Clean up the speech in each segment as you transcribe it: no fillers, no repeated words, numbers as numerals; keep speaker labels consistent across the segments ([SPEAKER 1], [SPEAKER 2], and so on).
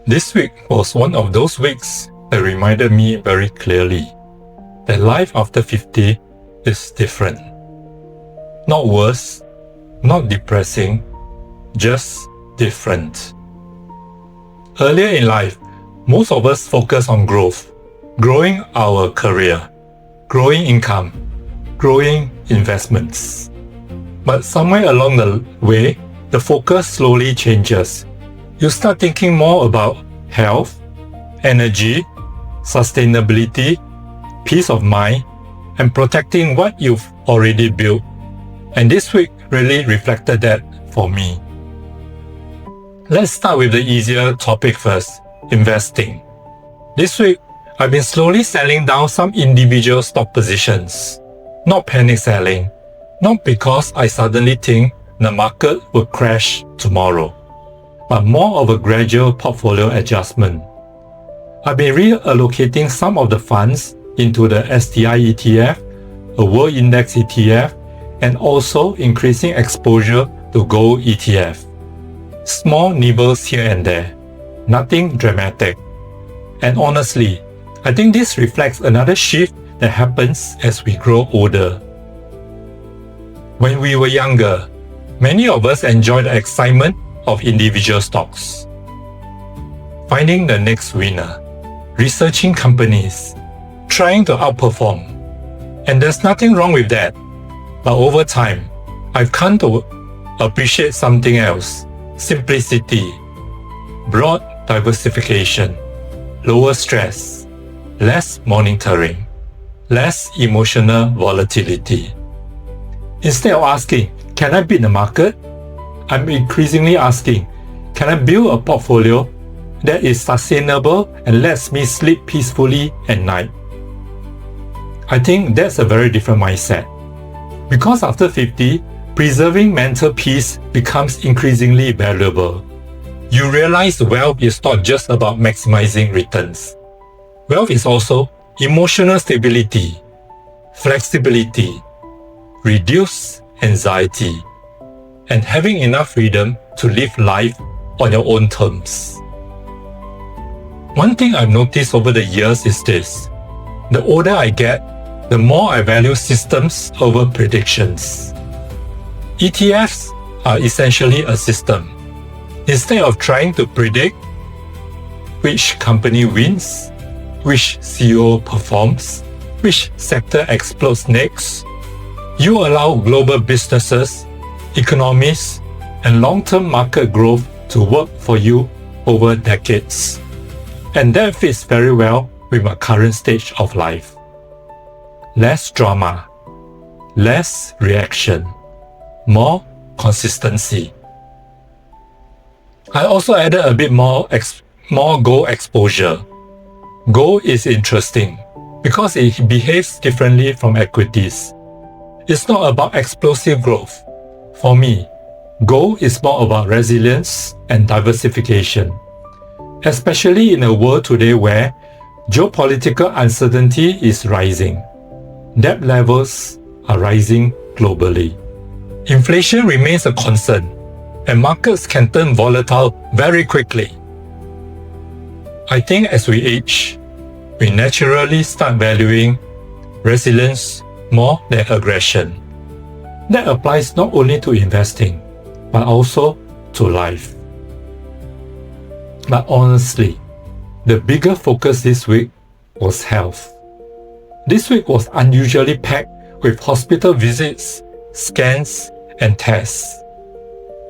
[SPEAKER 1] This week was one of those weeks that reminded me very clearly that life after 50 is different. Not worse, not depressing, just different. Earlier in life, most of us focus on growth, growing our career, growing income, growing investments. But somewhere along the way, the focus slowly changes. You start thinking more about health, energy, sustainability, peace of mind, and protecting what you've already built. And this week really reflected that for me. Let's start with the easier topic first, investing. This week, I've been slowly selling down some individual stock positions. Not panic selling, not because I suddenly think the market will crash tomorrow, but more of a gradual portfolio adjustment. I've been reallocating some of the funds into the STI ETF, a World Index ETF, and also increasing exposure to Gold ETF. Small nibbles here and there, nothing dramatic. And honestly, I think this reflects another shift that happens as we grow older. When we were younger, many of us enjoyed the excitement of individual stocks. Finding the next winner, researching companies, trying to outperform. And there's nothing wrong with that. But over time, I've come to appreciate something else: simplicity, broad diversification, lower stress, less monitoring, less emotional volatility. Instead of asking, can I beat the market? I'm increasingly asking, can I build a portfolio that is sustainable and lets me sleep peacefully at night? I think that's a very different mindset. Because after 50, preserving mental peace becomes increasingly valuable. You realize wealth is not just about maximizing returns. Wealth is also emotional stability, flexibility, reduced anxiety, and having enough freedom to live life on your own terms. One thing I've noticed over the years is this: the older I get, the more I value systems over predictions. ETFs are essentially a system. Instead of trying to predict which company wins, which CEO performs, which sector explodes next, you allow global businesses, economies, and long-term market growth to work for you over decades. And that fits very well with my current stage of life. Less drama, less reaction, more consistency. I also added a bit more gold exposure. Gold is interesting because it behaves differently from equities. It's not about explosive growth. For me, gold is more about resilience and diversification, especially in a world today where geopolitical uncertainty is rising. Debt levels are rising globally. Inflation remains a concern, and markets can turn volatile very quickly. I think as we age, we naturally start valuing resilience more than aggression. That applies not only to investing, but also to life. But honestly, the bigger focus this week was health. This week was unusually packed with hospital visits, scans, and tests.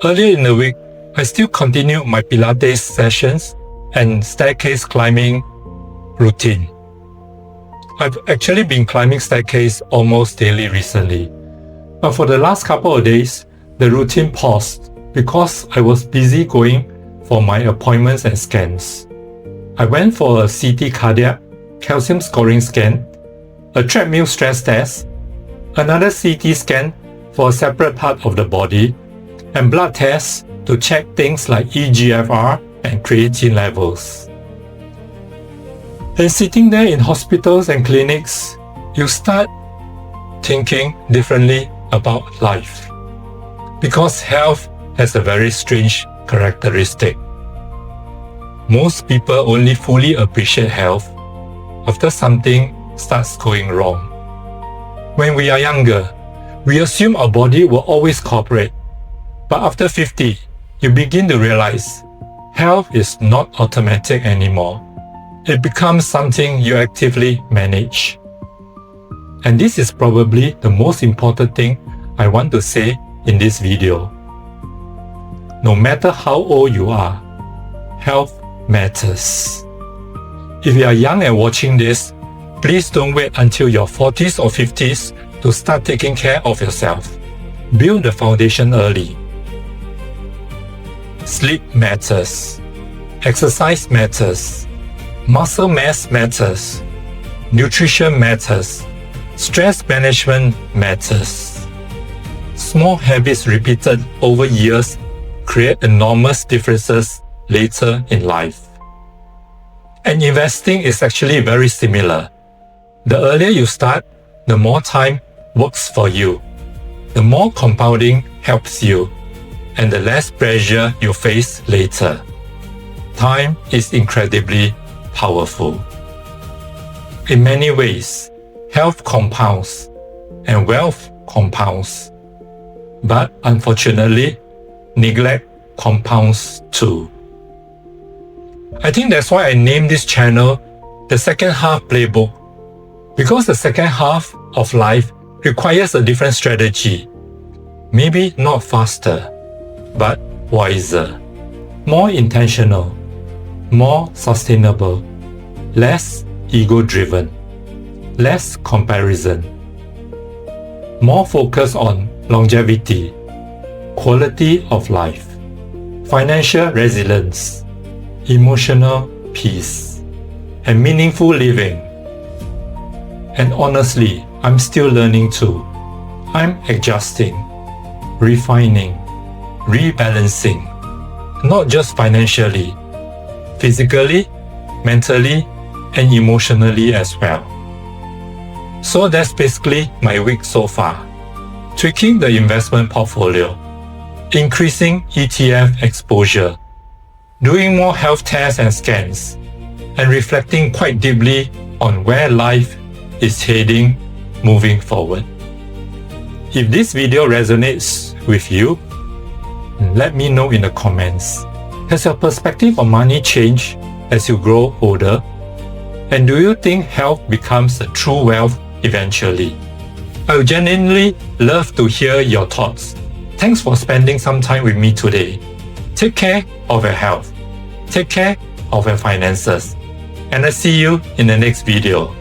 [SPEAKER 1] Earlier in the week, I still continued my Pilates sessions and staircase climbing routine. I've actually been climbing staircase almost daily recently, but for the last couple of days, the routine paused because I was busy going for my appointments and scans. I went for a CT cardiac, calcium scoring scan, a treadmill stress test, another CT scan for a separate part of the body, and blood tests to check things like eGFR and creatinine levels. And sitting there in hospitals and clinics, you start thinking differently about life. Because health has a very strange characteristic. Most people only fully appreciate health after something starts going wrong. When we are younger, we assume our body will always cooperate. But after 50, you begin to realize health is not automatic anymore. It becomes something you actively manage. And this is probably the most important thing I want to say in this video. No matter how old you are, health matters. If you are young and watching this, please don't wait until your 40s or 50s to start taking care of yourself. Build the foundation early. Sleep matters. Exercise matters. Muscle mass matters. Nutrition matters. Stress management matters. Small habits repeated over years create enormous differences later in life. And investing is actually very similar. The earlier you start, the more time works for you. The more compounding helps you, and the less pressure you face later. Time is incredibly powerful. In many ways, health compounds and wealth compounds. But unfortunately, neglect compounds too. I think that's why I named this channel the Second Half Playbook, because the second half of life requires a different strategy. Maybe not faster, but wiser, more intentional, more sustainable, less ego-driven, less comparison, more focus on longevity, quality of life, financial resilience, emotional peace, and meaningful living. And honestly, I'm still learning too. I'm adjusting, refining, rebalancing, not just financially, physically, mentally, and emotionally as well. So that's basically my week so far. Tweaking the investment portfolio, increasing ETF exposure, doing more health tests and scans, and reflecting quite deeply on where life is heading moving forward. If this video resonates with you, let me know in the comments. Has your perspective on money changed as you grow older? And do you think health becomes a true wealth eventually? I would genuinely love to hear your thoughts. Thanks for spending some time with me today. Take care of your health. Take care of your finances. And I'll see you in the next video.